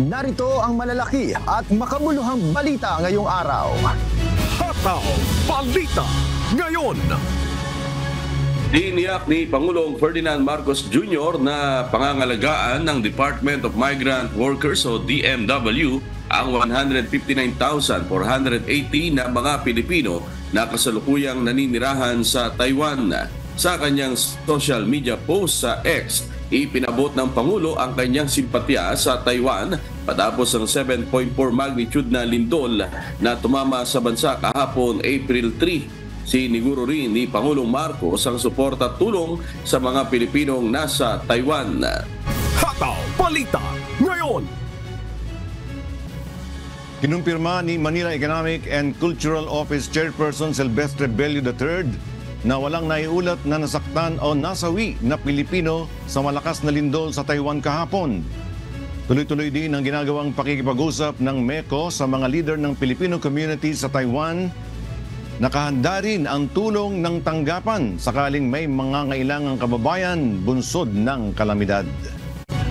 Narito ang malalaki at makabuluhang balita ngayong araw. Hataw Balita ngayon. Iniyak ni Pangulong Ferdinand Marcos Jr. na pangangalagaan ng Department of Migrant Workers o DMW ang 159,480 na mga Pilipino na kasalukuyang naninirahan sa Taiwan. Sa kanyang social media post sa X, ipinabot ng Pangulo ang kanyang simpatya sa Taiwan patapos ang 7.4 magnitude na lindol na tumama sa bansa kahapon April 3. Siniguro rin ni Pangulong Marcos ang suporta at tulong sa mga Pilipinong nasa Taiwan. Hataw Balita ngayon. Kinumpirma ni Manila Economic and Cultural Office Chairperson Silvestre Bello III na walang naiulat na nasaktan o nasawi na Pilipino sa malakas na lindol sa Taiwan kahapon. Tuloy-tuloy din ang ginagawang pakikipag-usap ng MECO sa mga leader ng Filipino community sa Taiwan. Nakahanda rin ang tulong ng tanggapan sakaling may mga ngailangang kababayan bunsod ng kalamidad.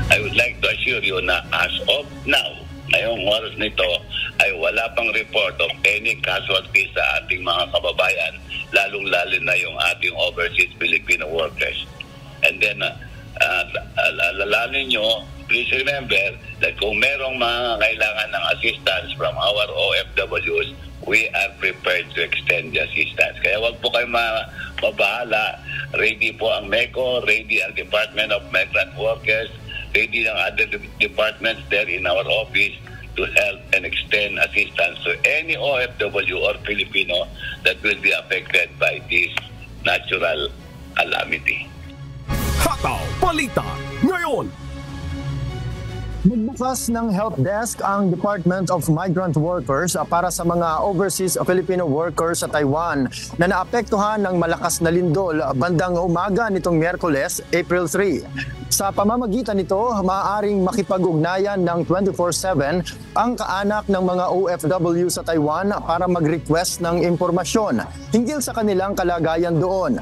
I would like to assure you na as of now, ngayong oras nito, ay wala pang report of any casualty sa ating mga kababayan, lalong-lalo na yung ating overseas Filipino workers. And then, alalahanin nyo, please remember that kung merong mga kailangan ng assistance from our OFWs, we are prepared to extend the assistance. Kaya wag po kayo mabahala. Ready po ang MECO, ready ang Department of Migrant Workers, ready ang other departments there in our office to help and extend assistance to any OFW or Filipino that will be affected by this natural calamity. Hataw Balita ngayon. Magbukas ng help desk ang Department of Migrant Workers para sa mga overseas Filipino workers sa Taiwan na naapektuhan ng malakas na lindol bandang umaga nitong Miyerkules, April 3. Sa pamamagitan nito, maaaring makipag-ugnayan ng 24/7 ang kaanak ng mga OFW sa Taiwan para mag-request ng impormasyon hinggil sa kanilang kalagayan doon.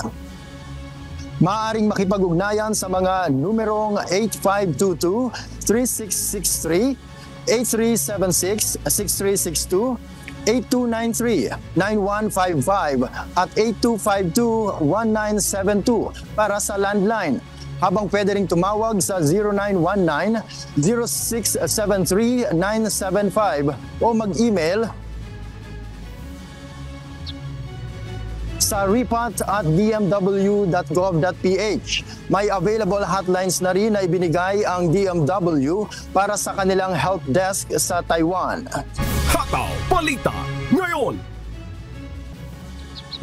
Maaaring makipag-ugnayan sa mga numerong 8522-3663, 8376-6362, 8293-9155 at 8252-1972 para sa landline. Habang pwede ring tumawag sa 0919-0673-975 o mag-email sa ripat@dmw.gov.ph. May available hotlines na rin na ibinigay ang DMW para sa kanilang help desk sa Taiwan. Hataw Balita ngayon.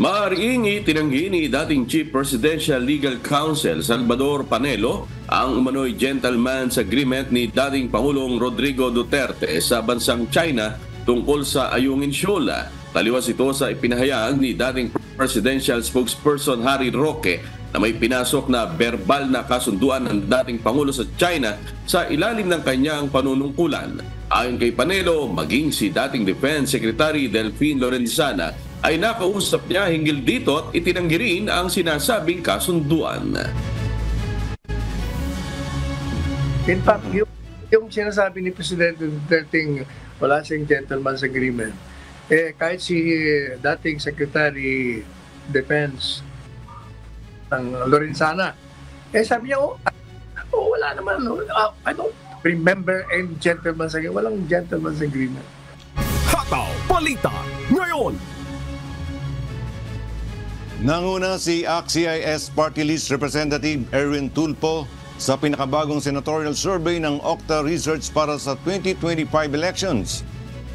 Maaaring itinanggi ni dating Chief Presidential Legal Counsel Salvador Panelo ang umano'y gentleman's agreement ni dating Pangulong Rodrigo Duterte sa bansang China tungkol sa Ayungin Shoal. Taliwas ito sa ipinahayag ni dating Presidential Spokesperson Harry Roque na may pinasok na verbal na kasunduan ng dating Pangulo sa China sa ilalim ng kanyang panunungkulan. Ayon kay Panelo, maging si dating Defense Secretary Delfin Lorenzana ay nakausap niya hinggil dito at itinanggi rin ang sinasabing kasunduan. In fact, yung sinasabi ni Presidente Duterte wala siyang gentleman's agreement, kahit si dating Secretary Defense ng Lorenzana, sabi niya, wala naman, I don't remember any gentleman's agreement. Walang gentleman's agreement. Hataw Balita ngayon. Nanguna si ACT-CIS Party List Representative Erwin Tulfo sa pinakabagong senatorial survey ng Octa Research para sa 2025 elections.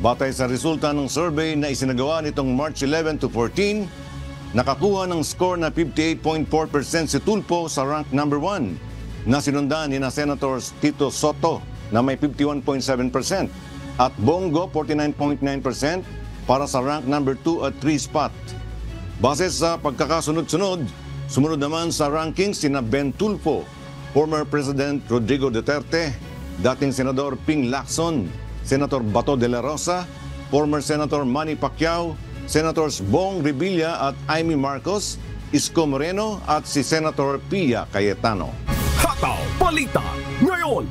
Batay sa resulta ng survey na isinagawa nitong March 11 to 14, nakakuha ng score na 58.4% si Tulfo sa rank number 1, na sinundan ni na Senators Tito Soto na may 51.7% at Bongo 49.9% para sa rank number 2 at 3 spot. Base sa pagkakasunod-sunod, sumunod naman sa ranking sina Ben Tulfo, former President Rodrigo Duterte, dating Senador Ping Lacson, Senator Bato de la Rosa, former Senator Manny Pacquiao, Senators Bong Revilla at Amy Marcos, Isko Moreno at si Senator Pia Cayetano. Hataw Balita ngayon.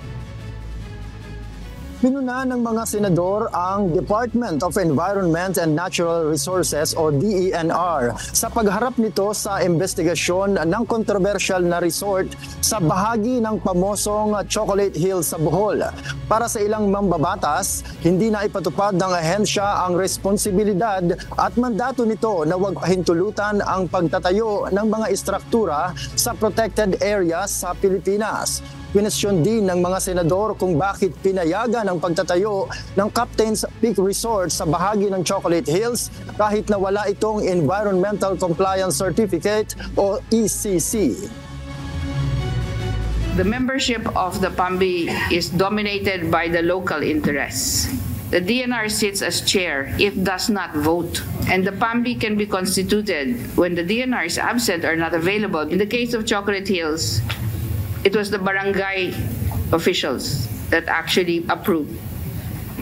Pinuna ng mga senador ang Department of Environment and Natural Resources o DENR sa pagharap nito sa investigasyon ng kontrobersyal na resort sa bahagi ng pamosong Chocolate Hills sa Bohol. Para sa ilang mambabatas, hindi na ipatupad ng ahensya ang responsibilidad at mandato nito na huwag pahintulutan ang pagtatayo ng mga istruktura sa protected areas sa Pilipinas. Kwestiyon din ng mga senador kung bakit pinayagan ang pagtatayo ng Captain's Peak Resort sa bahagi ng Chocolate Hills kahit na wala itong Environmental Compliance Certificate o ECC. The membership of the PAMBI is dominated by the local interests. The DNR sits as chair if does not vote, and the PAMBI can be constituted when the DNR is absent or not available. In the case of Chocolate Hills, it was the barangay officials that actually approved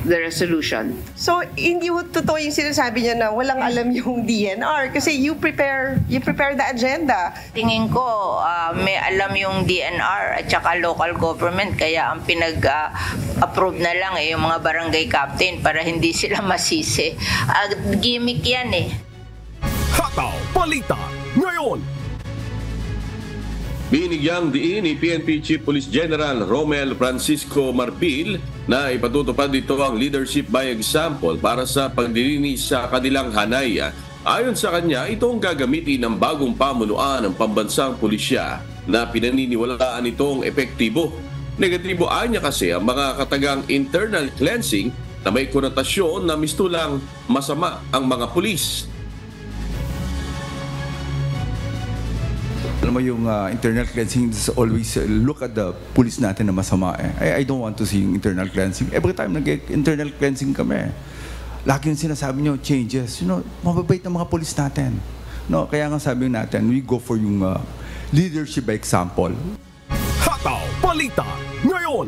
the resolution. So, hindi totoo yung sinasabi niya na walang alam yung DNR kasi you prepare the agenda. Tingin ko may alam yung DNR at saka local government kaya ang pinag-approve na lang yung mga barangay captain para hindi sila masisi. Gimmick yan eh. Hataw Balita ngayon. Binigyang diin ni PNP Chief Police General Romel Francisco Marbil na ipatutupad dito ang leadership by example para sa pagdilinis sa kanilang hanay. Ayon sa kanya, ito ang gagamitin ng bagong pamunuan ng pambansang pulisya na pinaniniwalaan itong epektibo. Negatibo anya kasi ang mga katagang internal cleansing na may konotasyon na mistulang masama ang mga pulis. Alam mo yung internal cleansing is always look at the police natin na masama I don't want to see yung internal cleansing. Every time nag-internal cleansing kami, lagi yung sinasabi nyo, changes. You know, mababait ng mga police natin. No, kaya nga sabi natin, we go for yung leadership by example. Hataw Balita ngayon.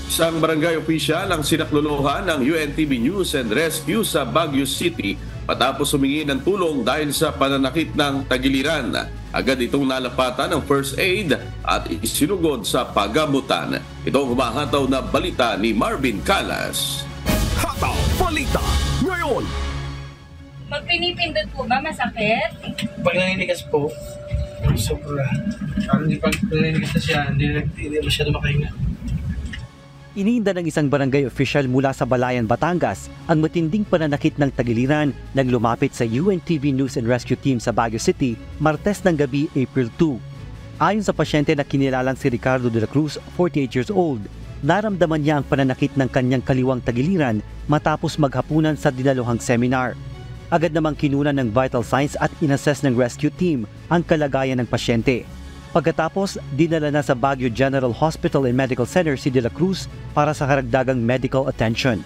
Isang barangay official ang sinaklolohan ng UNTV News and Rescue sa Baguio City matapos humingi ng tulong dahil sa pananakit ng tagiliran. Agad itong nalapatan ng first aid at isinugod sa pagamutan. Ito ang humahataw na balita ni Marvin Calas. Hataw Balita ngayon. Pag pinipindot po ba masakit? Pag naninigas po, sobra. Hindi pag naninigas na siya, hindi masyado makahinga. Iniinda ng isang barangay official mula sa Balayan, Batangas ang matinding pananakit ng tagiliran nang lumapit sa UNTV News and Rescue Team sa Baguio City, Martes ng gabi, April 2. Ayon sa pasyente na kinilalang si Ricardo de la Cruz, 48 years old, naramdaman niya ang pananakit ng kanyang kaliwang tagiliran matapos maghapunan sa dinaluhang seminar. Agad namang kinunan ng vital signs at inassess ng rescue team ang kalagayan ng pasyente. Pagkatapos, dinala na sa Baguio General Hospital and Medical Center si De La Cruz para sa karagdagang medical attention.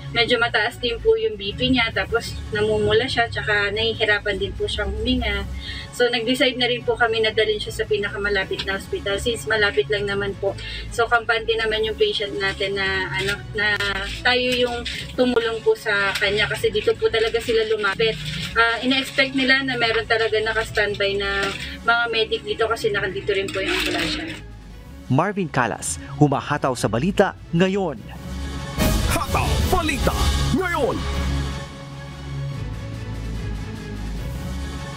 Medyo mataas din po yung BP niya, tapos namumula siya, tsaka nahihirapan din po siyang huminga. So nag-decide na rin po kami na dalhin siya sa pinakamalapit na hospital since malapit lang naman po. So kampante naman yung patient natin na tayo yung tumulong po sa kanya kasi dito po talaga sila lumapit. Ina-expect nila na meron talaga naka-standby na mga medic dito kasi nakandito rin po yung ambulansya. Marvin Calas, humahataw sa balita ngayon. Hataw Balita ngayon.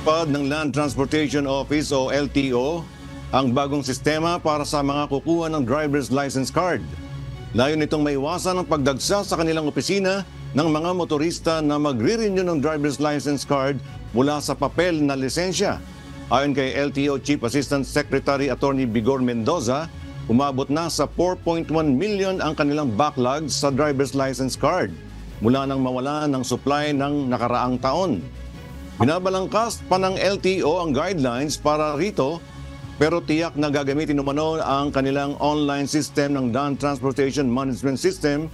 Pad ng Land Transportation Office o LTO ang bagong sistema para sa mga kukuha ng driver's license card. Layon nitong maiwasan ang pagdagsa sa kanilang opisina ng mga motorista na magre-renew ng driver's license card mula sa papel na lisensya. Ayon kay LTO Chief Assistant Secretary Attorney Bigor Mendoza, umabot na sa 4.1 million ang kanilang backlog sa driver's license card mula nang mawala ng supply ng nakaraang taon. Binabalangkas pa ng LTO ang guidelines para rito pero tiyak na gagamitin umano ang kanilang online system ng Land Transportation Management System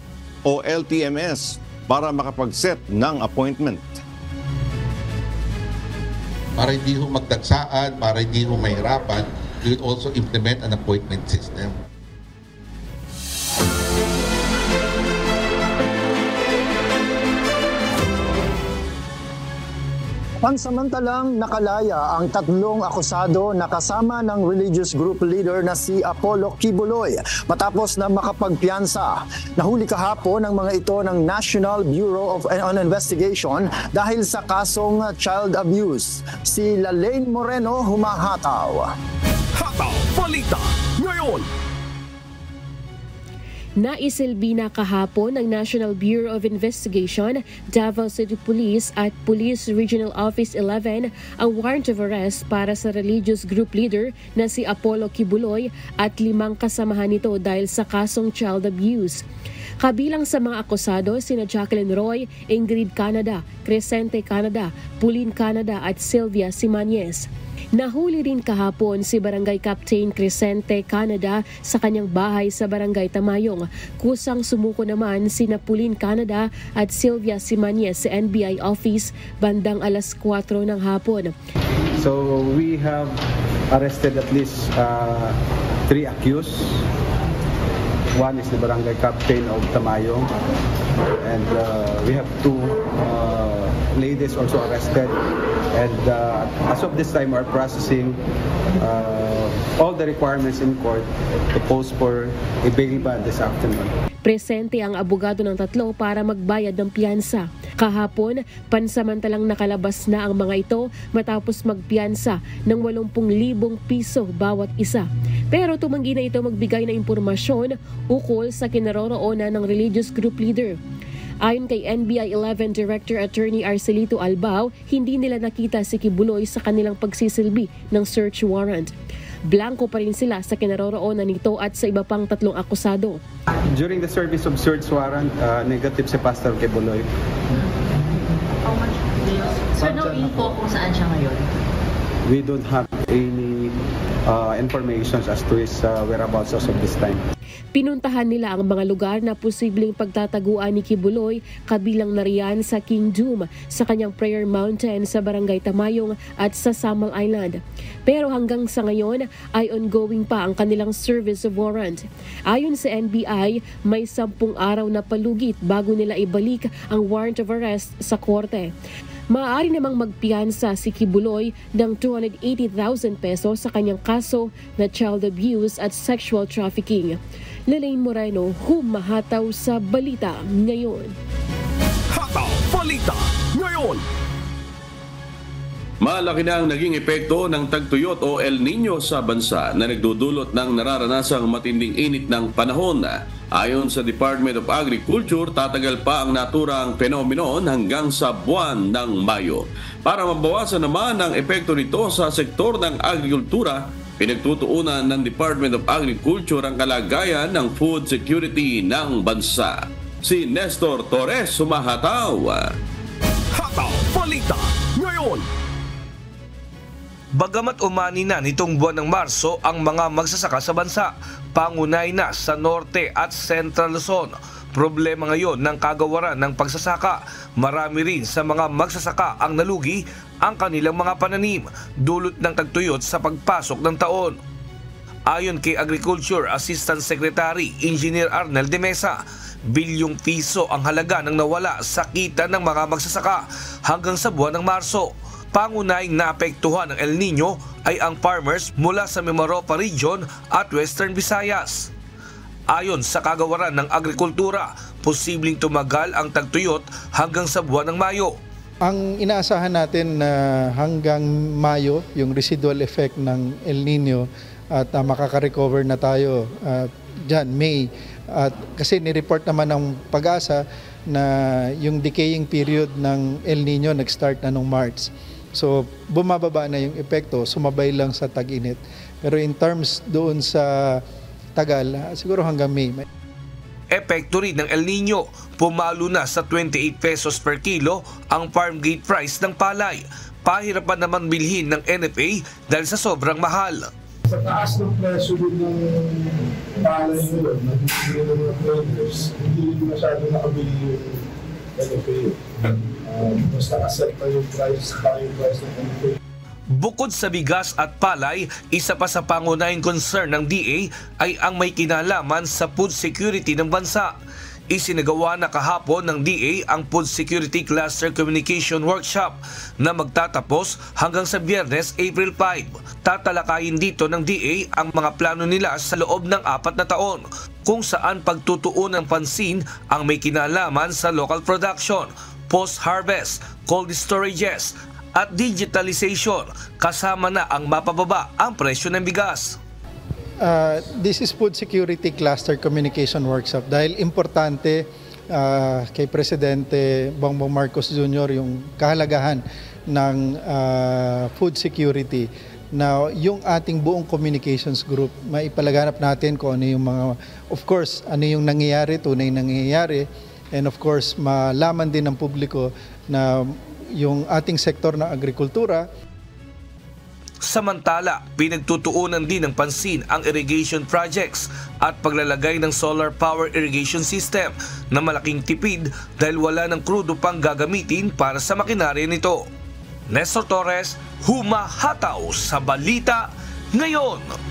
o LTMS para makapag-set ng appointment. Para hindi ho magdagsaan, para hindi ho mahirapan, we will also implement an appointment system. Pansamantalang nakalaya ang 3 akusado na kasama ng religious group leader na si Apollo Kibuloy matapos na makapagpiyansa. Nahuli kahapon ang mga ito ng National Bureau of Investigation dahil sa kasong child abuse. Si Lalaine Moreno humahataw. Hataw Balita ngayon. Naisilbi na kahapon ng National Bureau of Investigation, Davao City Police at Police Regional Office 11 ang warrant of arrest para sa religious group leader na si Apollo Kibuloy at 5 kasamahan nito dahil sa kasong child abuse. Kabilang sa mga akusado sina Jacqueline Roy, Ingrid Canada, Crescente Canada, Pauline Canada at Sylvia Simanes. Nahuli rin kahapon si Barangay Captain Crescente Canada sa kanyang bahay sa Barangay Tamayong. Kusang sumuko naman sina Pauline Canada at Sylvia Simanes sa NBI office bandang alas 4 ng hapon. So we have arrested at least 3 accused. One is the Barangay Captain of Tamayong, and we have 2 ladies also arrested. And as of this time, we're processing all the requirements in court to post for a bail bond this afternoon. Presente ang abogado ng 3 para magbayad ng piyansa. Kahapon, pansamantalang nakalabas na ang mga ito matapos magpiyansa ng 80,000 piso bawat isa. Pero tumanggi na ito magbigay ng impormasyon ukol sa kinaroroonan ng religious group leader. Ayon kay NBI 11 Director Attorney Arcelito Albao, hindi nila nakita si Kibuloy sa kanilang pagsisilbi ng search warrant. Blanco pa rin sila sa kinaroroonan nito at sa iba pang 3 akusado. During the service of search warrant, negative si Pastor Kibuloy. How much bills? Sir, no info kung saan siya ngayon? We don't have any information as to his whereabouts as of this time. Pinuntahan nila ang mga lugar na posibleng pagtataguan ni Kibuloy, kabilang na riyan sa King Doom, sa kanyang Prayer Mountain sa Barangay Tamayong at sa Samal Island. Pero hanggang sa ngayon ay ongoing pa ang kanilang service of warrant. Ayon sa NBI, may 10 araw na palugit bago nila ibalik ang warrant of arrest sa korte. Maaari namang magpiyansa si Kibuloy ng 280,000 pesos sa kanyang kaso na child abuse at sexual trafficking. Lalaine Moreno, humahataw sa Balita Ngayon. Hataw Balita Ngayon. Malaki na ang naging epekto ng tagtuyot o El Nino sa bansa na nagdudulot ng nararanasang matinding init ng panahon. Ayon sa Department of Agriculture, tatagal pa ang naturang phenomenon hanggang sa buwan ng Mayo. Para mabawasan naman ang epekto nito sa sektor ng agrikultura, pinagtutuunan ng Department of Agriculture ang kalagayan ng food security ng bansa. Si Nestor Torres humahataw. Hataw Balita Ngayon. Bagamat umani na nitong buwan ng Marso ang mga magsasaka sa bansa, pangunay na sa Norte at Central Luzon. Problema ngayon ng kagawaran ng pagsasaka. Marami rin sa mga magsasaka ang nalugi ang kanilang mga pananim dulot ng tagtuyot sa pagpasok ng taon. Ayon kay Agriculture Assistant Secretary Engineer Arnel de Mesa, bilyong piso ang halaga ng nawala sa kita ng mga magsasaka hanggang sa buwan ng Marso. Pangunahing naapektuhan ng El Nino ay ang farmers mula sa Mimaropa Region at Western Visayas. Ayon sa kagawaran ng agrikultura, posibleng tumagal ang tagtuyot hanggang sa buwan ng Mayo. Ang inaasahan natin na hanggang Mayo, yung residual effect ng El Nino at makaka-recover na tayo dyan, May. At kasi ni-report naman ng Pag-asa na yung decaying period ng El Nino nag-start na noong March. So bumababa na yung epekto, sumabay lang sa tag-init. Pero in terms doon sa tagal, siguro hanggang May. Epekto rin ng El Nino, pumalo na sa 28 pesos per kilo ang farm gate price ng palay. Pahirapan naman bilhin ng NFA dahil sa sobrang mahal. Sa taas ng presyo din ng palay nyo, nagiging ng mga traders, hindi masyado nakabili yung NFA. Basta kaset pa yung price ng NFA. Bukod sa bigas at palay, isa pa sa pangunahing concern ng DA ay ang may kinalaman sa food security ng bansa. Isinagawa na kahapon ng DA ang Food Security Cluster Communication Workshop na magtatapos hanggang sa Biyernes, April 5. Tatalakayin dito ng DA ang mga plano nila sa loob ng 4 na taon, kung saan pagtutuon ng pansin ang may kinalaman sa local production, post-harvest, cold storages at digitalization, kasama na ang mapababa ang presyo ng bigas. This is Food Security Cluster Communication Workshop dahil importante kay Presidente Bongbong Marcos Jr. yung kahalagahan ng food security na yung ating buong communications group maipalaganap natin kung ano yung mga, of course, ano yung nangyayari, tunay nangyayari, and of course malaman din ng publiko na yung ating sektor ng agrikultura. Samantala, pinagtutuunan din ng pansin ang irrigation projects at paglalagay ng solar power irrigation system na malaking tipid dahil wala ng krudo pang gagamitin para sa makinarya nito. Nestor Torres, humahataw sa Balita Ngayon.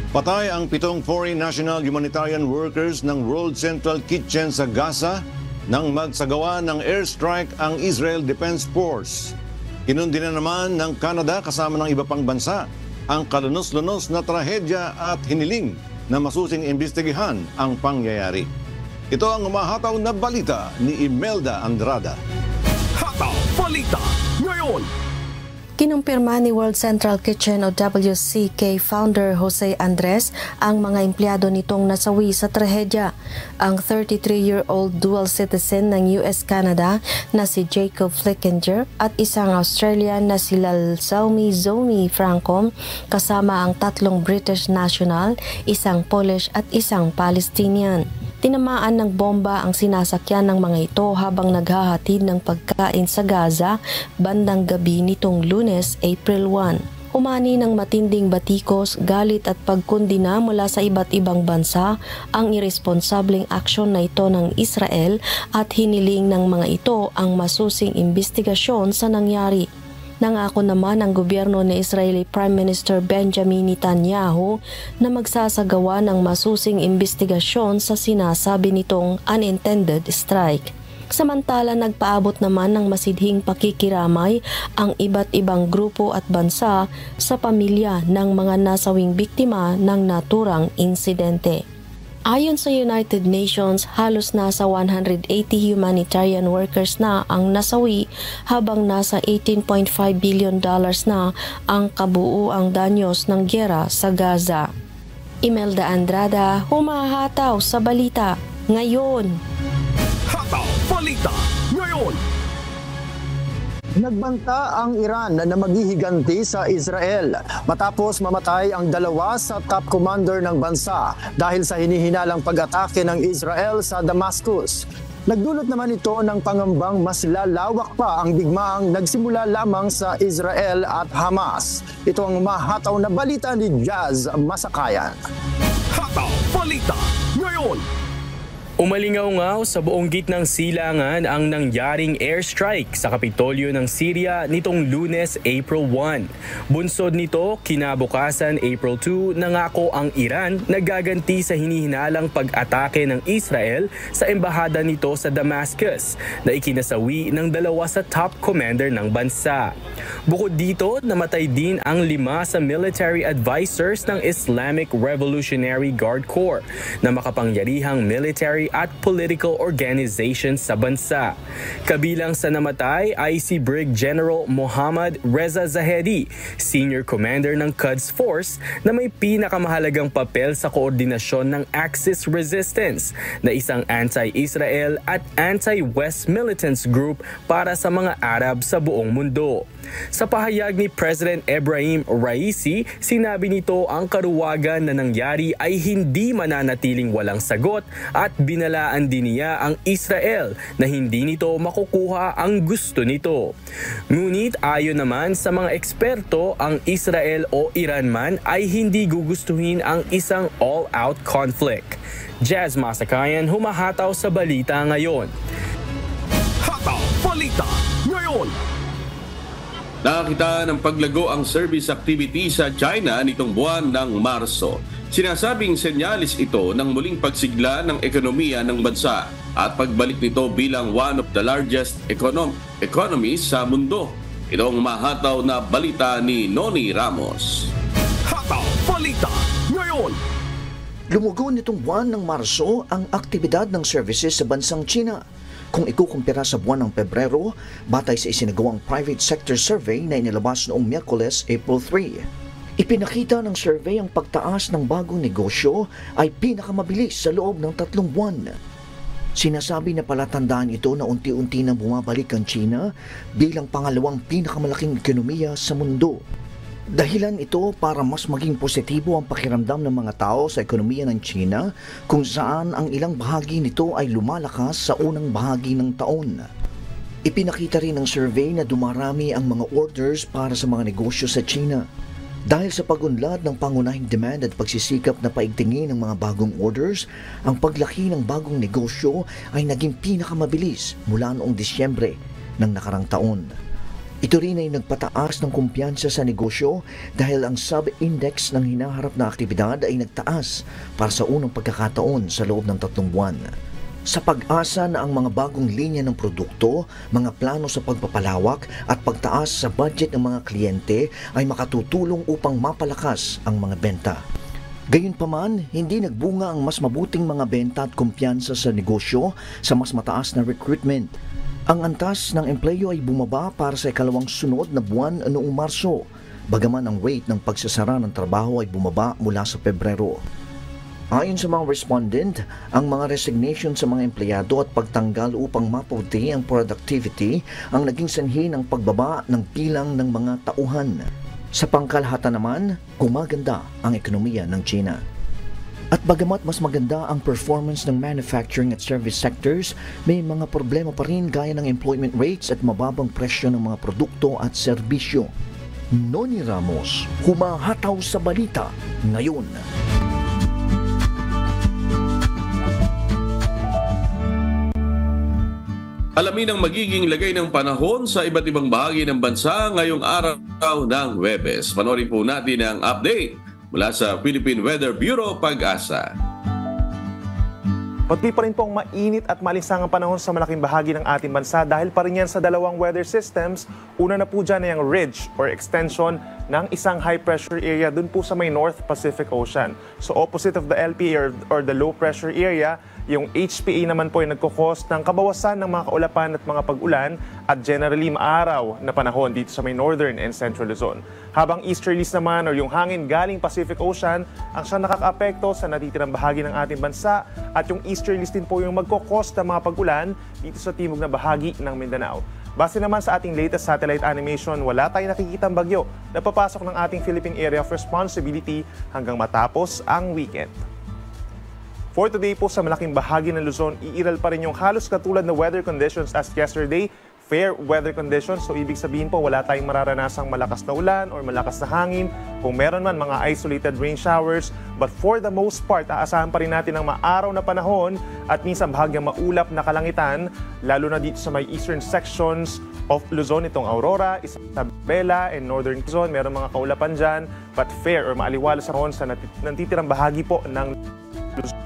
Patay ang 7 foreign national humanitarian workers ng World Central Kitchen sa Gaza nang magsagawa ng airstrike ang Israel Defense Force. Kinundi na naman ng Canada kasama ng iba pang bansa ang kalunos-lunos na trahedya at hiniling na masusing imbestigahan ang pangyayari. Ito ang umahataw na balita ni Imelda Andrada. Hataw Balita Ngayon. Kinumpirma ni World Central Kitchen o WCK founder Jose Andres ang mga empleyado nitong nasawi sa trahedya. Ang 33-year-old dual citizen ng US-Canada na si Jacob Flickinger at isang Australian na si Lalzaumi Zomi Franco kasama ang 3 British national, isang Polish at isang Palestinian. Tinamaan ng bomba ang sinasakyan ng mga ito habang naghahatid ng pagkain sa Gaza bandang gabi nitong Lunes, April 1. Umani ng matinding batikos, galit at pagkundina mula sa iba't ibang bansa ang irresponsableng aksyon na ito ng Israel at hiniling ng mga ito ang masusing imbestigasyon sa nangyari. Nangako naman ang gobyerno ni Israeli Prime Minister Benjamin Netanyahu na magsasagawa ng masusing imbestigasyon sa sinasabi nitong unintended strike. Samantala, nagpaabot naman ng masidhing pakikiramay ang iba't ibang grupo at bansa sa pamilya ng mga nasawing biktima ng naturang insidente. Ayon sa United Nations, halos nasa 180 humanitarian workers na ang nasawi habang nasa $18.5 billion na ang kabuuang danyos ng giyera sa Gaza. Imelda Andrada, humahataw sa Balita Ngayon. Hataw Balita Ngayon. Nagbanta ang Iran na maghihiganti sa Israel matapos mamatay ang 2 sa top commander ng bansa dahil sa hinihinalang pag-atake ng Israel sa Damascus. Nagdulot naman ito ng pangambang mas lalawak pa ang digmaang nagsimula lamang sa Israel at Hamas. Ito ang umahataw na balita ni Jazz Masakayan. Hataw Balita Ngayon. Umalingaw-ngaw sa buong gitnang silangan ang nangyaring airstrike sa Kapitolyo ng Syria nitong Lunes, April 1. Bunsod nito, kinabukasan April 2, nangako ang Iran na gaganti sa hinihinalang pag-atake ng Israel sa embahada nito sa Damascus na ikinasawi ng 2 sa top commander ng bansa. Bukod dito, namatay din ang 5 sa military advisors ng Islamic Revolutionary Guard Corps na makapangyarihang military at political organizations sa bansa. Kabilang sa namatay ay si Brig General Mohammad Reza Zahedi, Senior Commander ng Quds Force na may pinakamahalagang papel sa koordinasyon ng Axis Resistance na isang anti-Israel at anti-West militants group para sa mga Arab sa buong mundo. Sa pahayag ni President Ebrahim Raisi, sinabi nito ang karuwagan na nangyari ay hindi mananatiling walang sagot at binalaan din niya ang Israel na hindi nito makukuha ang gusto nito. Ngunit ayon naman sa mga eksperto, ang Israel o Iran man ay hindi gugustuhin ang isang all-out conflict. Jazz Masakayan, humahataw sa Balita Ngayon. Hataw Balita Ngayon. Nakakita ng paglago ang service activity sa China nitong buwan ng Marso. Sinasabing senyalis ito ng muling pagsigla ng ekonomiya ng bansa at pagbalik nito bilang one of the largest economies sa mundo. Ito ang mahataw na balita ni Noni Ramos. Hataw Balita ngayon! Lumugo nitong buwan ng Marso ang aktibidad ng services sa bansang China. Kung ikukumpira sa buwan ng Pebrero, batay sa isinagawang private sector survey na inilabas noong Miyerkules, April 3. Ipinakita ng survey ang pagtaas ng bagong negosyo ay pinakamabilis sa loob ng 3 buwan. Sinasabi na palatandaan ito na unti-unti nang bumabalik ang China bilang pangalawang pinakamalaking ekonomiya sa mundo. Dahilan ito para mas maging positibo ang pakiramdam ng mga tao sa ekonomiya ng China kung saan ang ilang bahagi nito ay lumalakas sa unang bahagi ng taon. Ipinakita rin ng survey na dumarami ang mga orders para sa mga negosyo sa China. Dahil sa pagunlad ng pangunahing demand at pagsisikap na paigtingin ng mga bagong orders, ang paglaki ng bagong negosyo ay naging pinakamabilis mula noong Disyembre ng nakarang taon. Ito rin ay nagpataas ng kumpiyansa sa negosyo dahil ang sub-index ng hinaharap na aktibidad ay nagtaas para sa unang pagkakataon sa loob ng 3 buwan. Sa pag-asa na ang mga bagong linya ng produkto, mga plano sa pagpapalawak at pagtaas sa budget ng mga kliyente ay makatutulong upang mapalakas ang mga benta. Gayunpaman, hindi nagbunga ang mas mabuting mga benta at kumpiyansa sa negosyo sa mas mataas na recruitment. Ang antas ng empleyo ay bumaba para sa ikalawang sunod na buwan noong Marso, bagaman ang rate ng pagsasara ng trabaho ay bumaba mula sa Pebrero. Ayon sa mga respondent, ang mga resignation sa mga empleyado at pagtanggal upang mapabuti ang productivity ang naging sanhi ng pagbaba ng bilang ng mga tauhan. Sa pangkalahatan naman, gumaganda ang ekonomiya ng China. At bagamat mas maganda ang performance ng manufacturing at service sectors, may mga problema pa rin gaya ng employment rates at mababang presyo ng mga produkto at serbisyo. Noni Ramos, humahataw sa balita ngayon. Alamin ang magiging lagay ng panahon sa iba't ibang bahagi ng bansa ngayong araw ng Huwebes. Panoorin po natin ang update mula sa Philippine Weather Bureau, Pag-asa. Patuloy pa rin pong mainit at malisangang panahon sa malaking bahagi ng ating bansa dahil pa rin yan sa dalawang weather systems. Una na po dyan ay ang ridge or extension ng isang high pressure area dun po sa may North Pacific Ocean. So opposite of the LPA or the low pressure area, yung HPA naman po ay nagkukos ng kabawasan ng mga kaulapan at mga pag-ulan at generally maaraw na panahon dito sa may northern and central Luzon. Habang easterlies naman o yung hangin galing Pacific Ocean ang siyang nakakaapekto sa natitirang bahagi ng ating bansa at yung easterlies din po yung magkukos ng mga pag-ulan dito sa timog na bahagi ng Mindanao. Base naman sa ating latest satellite animation, wala tayong nakikitang bagyo na papasok ng ating Philippine Area of Responsibility hanggang matapos ang weekend. For today po sa malaking bahagi ng Luzon, iiral pa rin yung halos katulad na weather conditions as yesterday, fair weather conditions. So ibig sabihin po wala tayong mararanasang malakas na ulan or malakas na hangin. Kung meron man mga isolated rain showers, but for the most part, aasahan pa rin natin ang maaraw na panahon at minsan bahagyang maulap na kalangitan, lalo na dito sa may eastern sections of Luzon, itong Aurora, Isabela, and northern Luzon. Meron mga kaulapan dyan, but fair or maaliwalas sa natitirang bahagi po ng Luzon.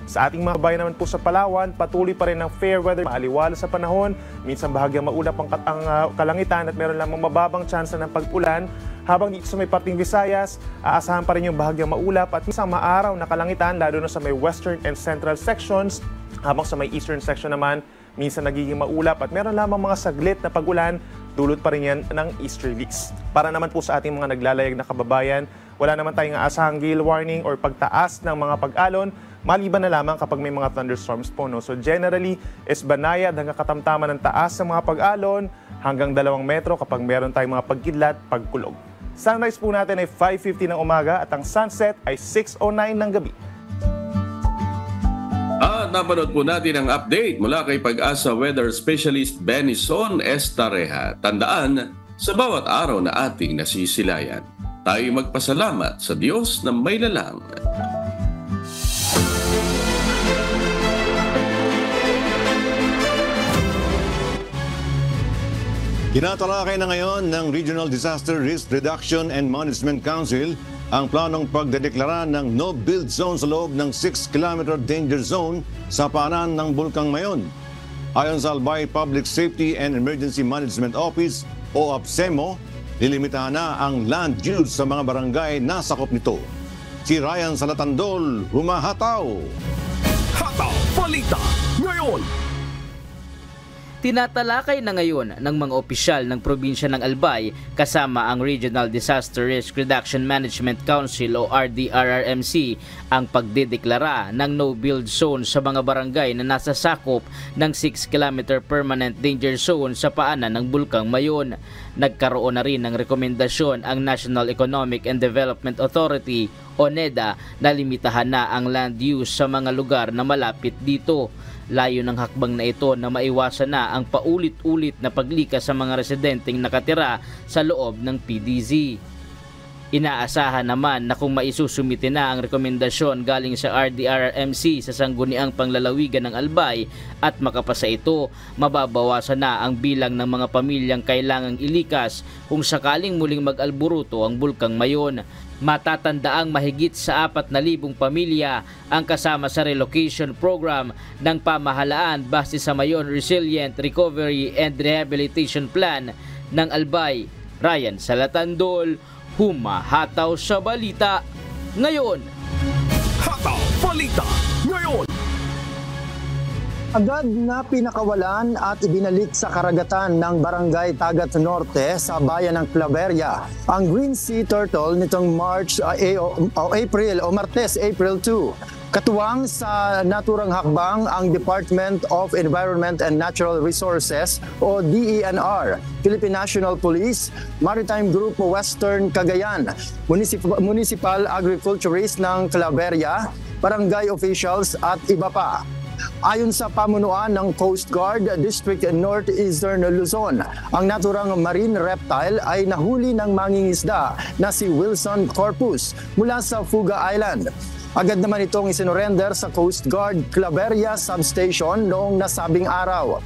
Sa ating mga bayan naman po sa Palawan, patuloy pa rin ang fair weather, maaliwalas sa panahon, minsan bahagyang maulap ang kalangitan at meron lamang mababang tsansa ng pag-ulan. Habang dito sa may parting Visayas, aasahan pa rin yung bahagyang maulap at minsan maaraw na kalangitan lalo na sa may western and central sections. Habang sa may eastern section naman, minsan nagiging maulap at meron lamang mga saglit na pag-ulan, dulot pa rin yan ng easterlies. Para naman po sa ating mga naglalayag na kababayan, wala naman tayong aasahang gale warning or pagtaas ng mga pag-alon, maliban na lamang kapag may mga thunderstorms po. No? So generally, is banayad hanggang katamtaman ng taas ng mga pag-alon hanggang 2 metro kapag meron tayong mga pagkidlat, pagkulog. Sunrise po natin ay 5:50 ng umaga at ang sunset ay 6:09 ng gabi. At napanood po natin ang update mula kay Pag-asa Weather Specialist Benison Estareja. Tandaan, sa bawat araw na ating nasisilayan, tayo magpasalamat sa Diyos na may lalang. Tinatalakay na ngayon ng Regional Disaster Risk Reduction and Management Council ang planong pagdedeklara ng no-build zone sa loob ng 6-kilometer danger zone sa paanan ng Bulkang Mayon. Ayon sa Albay Public Safety and Emergency Management Office o APSEMO, lilimitahan na ang land use sa mga barangay na sakop nito. Si Ryan Salatandol, humahataw! Hataw Balita ngayon! Tinatalakay na ngayon ng mga opisyal ng probinsya ng Albay kasama ang Regional Disaster Risk Reduction Management Council o RDRRMC ang pagdedeklara ng no-build zone sa mga barangay na nasa sakop ng 6-kilometer permanent danger zone sa paanan ng Bulkang Mayon. Nagkaroon na rin ng rekomendasyon ang National Economic and Development Authority o NEDA na limitahan na ang land use sa mga lugar na malapit dito. Layo ng hakbang na ito na maiwasan na ang paulit-ulit na paglikas sa mga residenteng nakatira sa loob ng PDZ. Inaasahan naman na kung maisusumite na ang rekomendasyon galing sa RDRRMC sa sangguniang panglalawigan ng Albay at makapasa ito, mababawasan na ang bilang ng mga pamilyang kailangang ilikas kung sakaling muling mag-alburuto ang Bulkang Mayon. Matatandaang mahigit sa 4,000 pamilya ang kasama sa relocation program ng pamahalaan base sa Mayon Resilient Recovery and Rehabilitation Plan ng Albay. Ryan Salatandol, humahataw sa balita ngayon. Hataw Balita ngayon! Agad na pinakawalan at ibinalik sa karagatan ng Barangay Tagat Norte sa bayan ng Claveria ang Green Sea Turtle nitong Martes, April 2. Katuwang sa naturang hakbang ang Department of Environment and Natural Resources o DENR, Philippine National Police, Maritime Group Western Cagayan, Municipal Agriculturist ng Claveria, barangay officials at iba pa. Ayon sa pamunuan ng Coast Guard District Northeastern Luzon, ang naturang marine reptile ay nahuli ng mangingisda na si Wilson Corpus mula sa Fuga Island. Agad naman itong isinurrender sa Coast Guard Claveria Substation noong nasabing araw.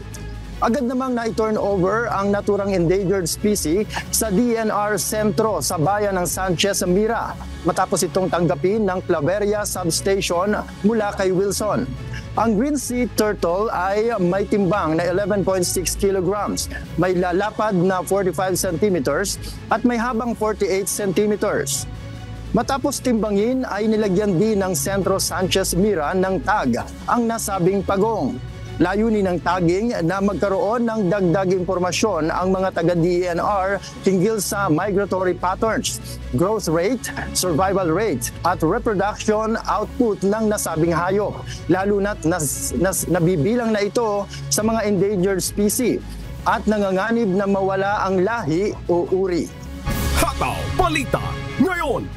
Agad namang na-turn over ang naturang endangered species sa DNR Sentro sa bayan ng Sanchez Mira matapos itong tanggapin ng Claveria Substation mula kay Wilson. Ang Green Sea Turtle ay may timbang na 11.6 kilograms, may lalapad na 45 centimeters at may habang 48 centimeters. Matapos timbangin ay nilagyan din ng Sentro Sanchez Mira ng tag ang nasabing pagong. Layunin ng tagging na magkaroon ng dagdag impormasyon ang mga taga-DENR hinggil sa migratory patterns, growth rate, survival rate at reproduction output ng nasabing hayop, lalo na't nabibilang na ito sa mga endangered species at nanganganib na mawala ang lahi o uri. Hataw Balita ngayon!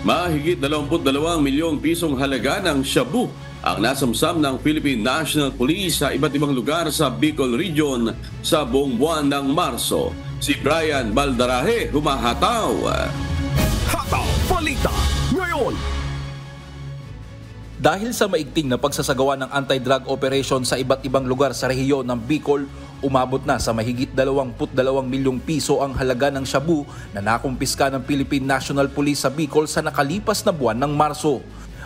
Mahigit 22 milyong pisong halaga ng shabu ang nasamsam ng Philippine National Police sa iba't ibang lugar sa Bicol Region sa buong buwan ng Marso. Si Brian Baldarahe, humahataw. Hataw Balita ngayon! Dahil sa maigting na pagsasagawa ng anti-drug operation sa iba't ibang lugar sa rehiyon ng Bicol, umabot na sa mahigit 22 milyong piso ang halaga ng shabu na nakumpiska ng Philippine National Police sa Bicol sa nakalipas na buwan ng Marso.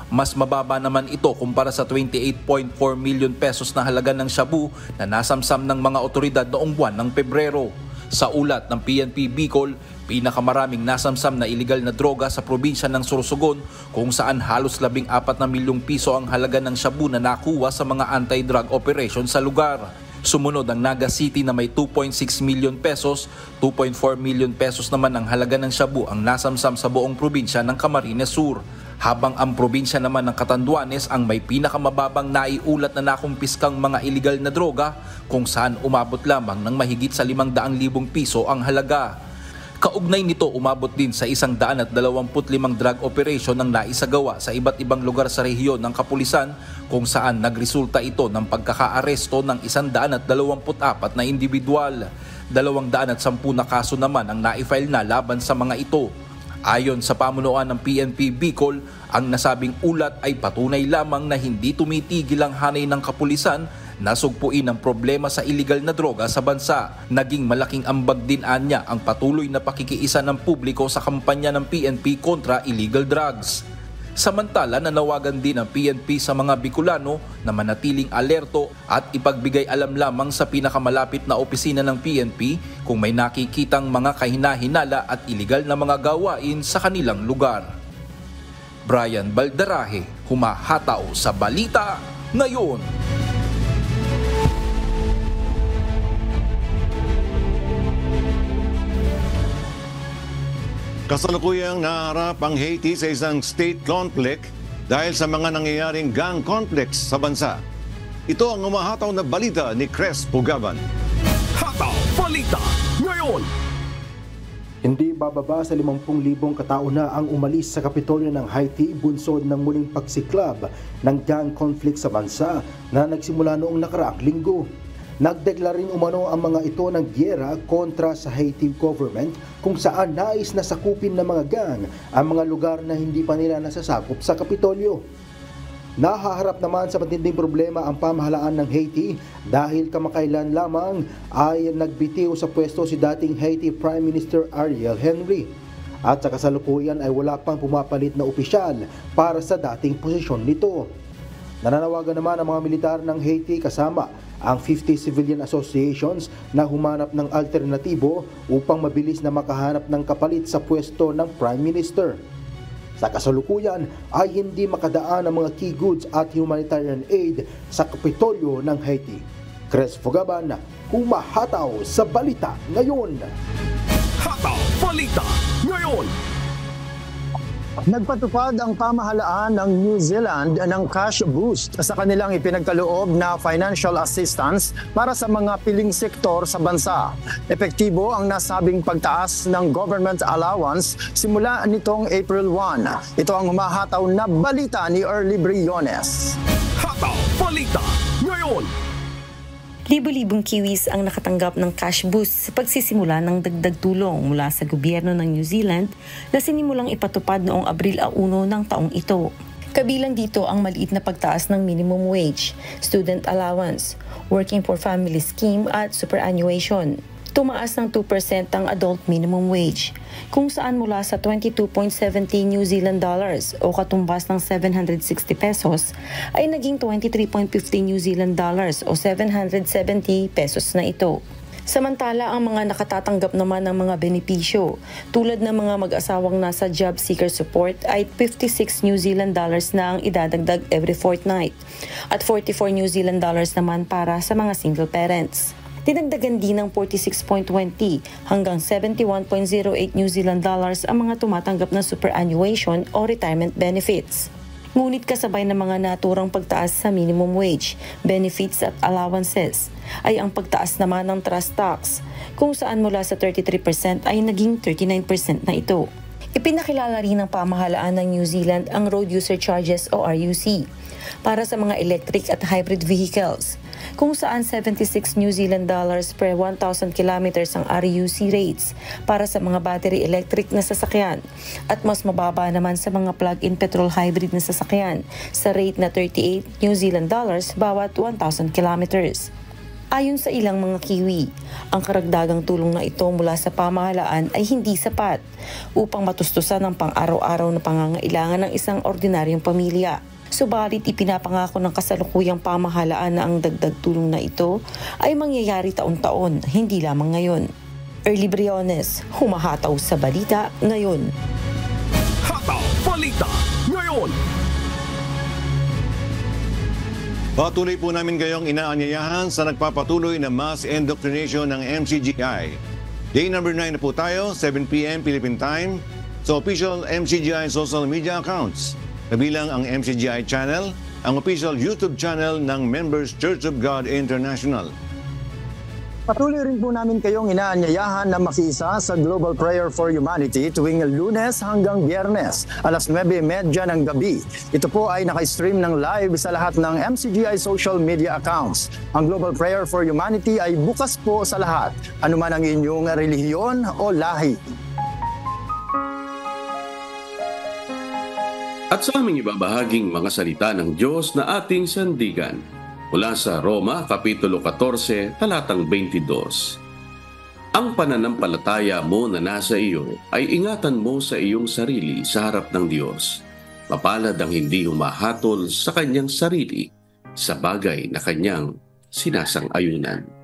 Mas mababa naman ito kumpara sa 28.4 million pesos na halaga ng shabu na nasamsam ng mga otoridad noong buwan ng Pebrero. Sa ulat ng PNP Bicol, pinakamaraming nasamsam na iligal na droga sa probinsya ng Sorsogon kung saan halos 14 na milyong piso ang halaga ng shabu na nakuha sa mga anti-drug operation sa lugar. Sumunod ang Naga City na may 2.6 million pesos, 2.4 million pesos naman ang halaga ng shabu ang nasamsam sa buong probinsya ng Camarines Sur. Habang ang probinsya naman ng Catanduanes ang may pinakamababang naiulat na nakumpiskang mga iligal na droga kung saan umabot lamang ng mahigit sa 500,000 piso ang halaga. Kaugnay nito umabot din sa 125 drug operation ang naisagawa sa iba't ibang lugar sa rehiyon ng kapulisan kung saan nagresulta ito ng pagkakaaresto ng 124 na individual. 210 na kaso naman ang naifile na laban sa mga ito. Ayon sa pamunuan ng PNP Bicol, ang nasabing ulat ay patunay lamang na hindi tumitigil ang hanay ng kapulisan nasugpuin ng problema sa iligal na droga sa bansa. Naging malaking ambag din anya ang patuloy na pakikiisa ng publiko sa kampanya ng PNP kontra illegal drugs. Samantala, nanawagan din ang PNP sa mga Bicolano na manatiling alerto at ipagbigay alam lamang sa pinakamalapit na opisina ng PNP kung may nakikitang mga kahina-hinala at iligal na mga gawain sa kanilang lugar. Brian Baldarahe, humahataw sa Balita Ngayon. Kasalukuyang naharap ang Haiti sa isang state conflict dahil sa mga nangyayaring gang conflicts sa bansa. Ito ang umahataw na balita ni Cres Pugaban. Hataw Balita Ngayon. Hindi bababa sa 50,000 katao na ang umalis sa Kapitolyo ng Haiti bunsod ng muling pagsiklab ng gang conflict sa bansa na nagsimula noong nakaraang linggo. Nagdeklara rin umano ang mga ito ng giyera kontra sa Haiti government kung saan nais na sakupin ng mga gang ang mga lugar na hindi pa nila nasasakop sa Kapitolyo. Nahaharap naman sa matinding problema ang pamahalaan ng Haiti dahil kamakailan lamang ay nagbitiw sa pwesto si dating Haiti Prime Minister Ariel Henry. At sa kasalukuyan ay wala pang pumapalit na opisyal para sa dating posisyon nito. Nananawagan naman ang mga militar ng Haiti kasama ang 50 civilian associations na humanap ng alternatibo upang mabilis na makahanap ng kapalit sa pwesto ng Prime Minister. Sa kasalukuyan ay hindi makadaan ang mga key goods at humanitarian aid sa Kapitolyo ng Haiti. Cres Fugaban, humahataw sa Balita Ngayon. Hataw Balita Ngayon. Nagpatupad ang pamahalaan ng New Zealand ng cash boost sa kanilang ipinagkaloob na financial assistance para sa mga piling sektor sa bansa. Epektibo ang nasabing pagtaas ng government allowance simula nitong April 1. Ito ang humahataw na balita ni Early Briones. Hataw Balita Ngayon. Libo-libong Kiwis ang nakatanggap ng cash boost sa pagsisimula ng dagdag tulong mula sa gobyerno ng New Zealand na sinimulang ipatupad noong Abril 1 ng taong ito. Kabilang dito ang maliit na pagtaas ng minimum wage, student allowance, working for family scheme at superannuation. Tumaas ng 2% ang adult minimum wage, kung saan mula sa 22.70 New Zealand dollars o katumbas ng 760 pesos ay naging 23.50 New Zealand dollars o 770 pesos na ito. Samantala, ang mga nakatatanggap naman ng mga benepisyo tulad ng mga mag-asawang nasa job seeker support ay 56 New Zealand dollars na ang idadagdag every fortnight at 44 New Zealand dollars naman para sa mga single parents. Dinagdagan din ng 46.20 hanggang 71.08 New Zealand dollars ang mga tumatanggap ng superannuation o retirement benefits. Ngunit kasabay ng mga naturang pagtaas sa minimum wage, benefits at allowances ay ang pagtaas naman ng trust tax kung saan mula sa 33% ay naging 39% na ito. Ipinakilala rin ng pamahalaan ng New Zealand ang Road User Charges o RUC para sa mga electric at hybrid vehicles, kung saan 76 New Zealand dollars per 1,000 kilometers ang RUC rates para sa mga battery electric na sasakyan at mas mababa naman sa mga plug-in petrol hybrid na sasakyan sa rate na 38 New Zealand dollars bawat 1,000 kilometers. Ayon sa ilang mga Kiwi, ang karagdagang tulong na ito mula sa pamahalaan ay hindi sapat upang matustusan ang pang-araw-araw na pangangailangan ng isang ordinaryong pamilya. Subalit ipinapangako ng kasalukuyang pamahalaan na ang dagdag tulong na ito ay mangyayari taon-taon, hindi lamang ngayon. Early Briones, humahataw sa Balita Ngayon. Hataw Balita Ngayon. Patuloy po namin kayong inaanyayahan sa nagpapatuloy na mass indoctrination ng MCGI. Day number 9 na po tayo, 7 p.m. Philippine Time, sa official MCGI social media accounts. Kabilang ang MCGI channel, ang official YouTube channel ng Members Church of God International. Patuloy rin po namin kayong inaanyayahan na makiisa sa Global Prayer for Humanity tuwing Lunes hanggang Biyernes, alas 9:30 ng gabi. Ito po ay naka-stream ng live sa lahat ng MCGI social media accounts. Ang Global Prayer for Humanity ay bukas po sa lahat, anuman ang inyong relihiyon o lahi. At sa aming ibabahaging mga salita ng Diyos na ating sandigan. Mula sa Roma, Kapitulo 14, talatang 22. Ang pananampalataya mo na nasa iyo ay ingatan mo sa iyong sarili sa harap ng Diyos. Mapalad ang hindi humahatol sa kanyang sarili sa bagay na kanyang sinasang-ayunan.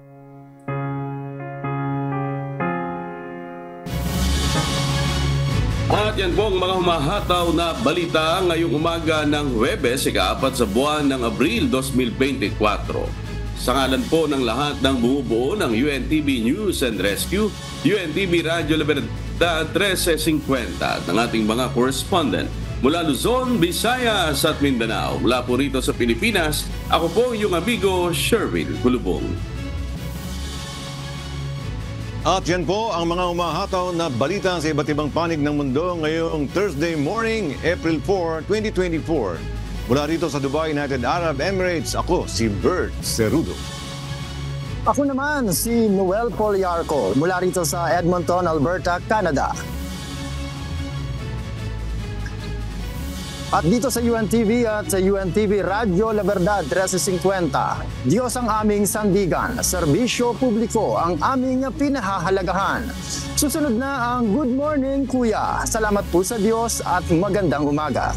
At yan po ang mga humahataw na balita ngayong umaga ng Huwebes, ika-4 sa buwan ng Abril 2024. Sa ngalan po ng lahat ng bumubuo ng UNTV News and Rescue, UNTV Radio Libertad 1350 ng ating mga correspondent mula Luzon, Visayas at Mindanao. Mula po rito sa Pilipinas, ako po yung amigo Sherwin Kulubong. At yan po ang mga umahataw na balita sa iba't ibang panig ng mundo ngayong Thursday morning, April 4, 2024. Mula rito sa Dubai, United Arab Emirates, ako si Bert Cerudo. Ako naman si Noel Poliarco mula rito sa Edmonton, Alberta, Canada. At dito sa UNTV at sa UNTV Radio La Verdad 1350, Diyos ang aming sandigan, serbisyo publiko ang aming pinahahalagahan. Susunod na ang Good Morning Kuya. Salamat po sa Diyos at magandang umaga.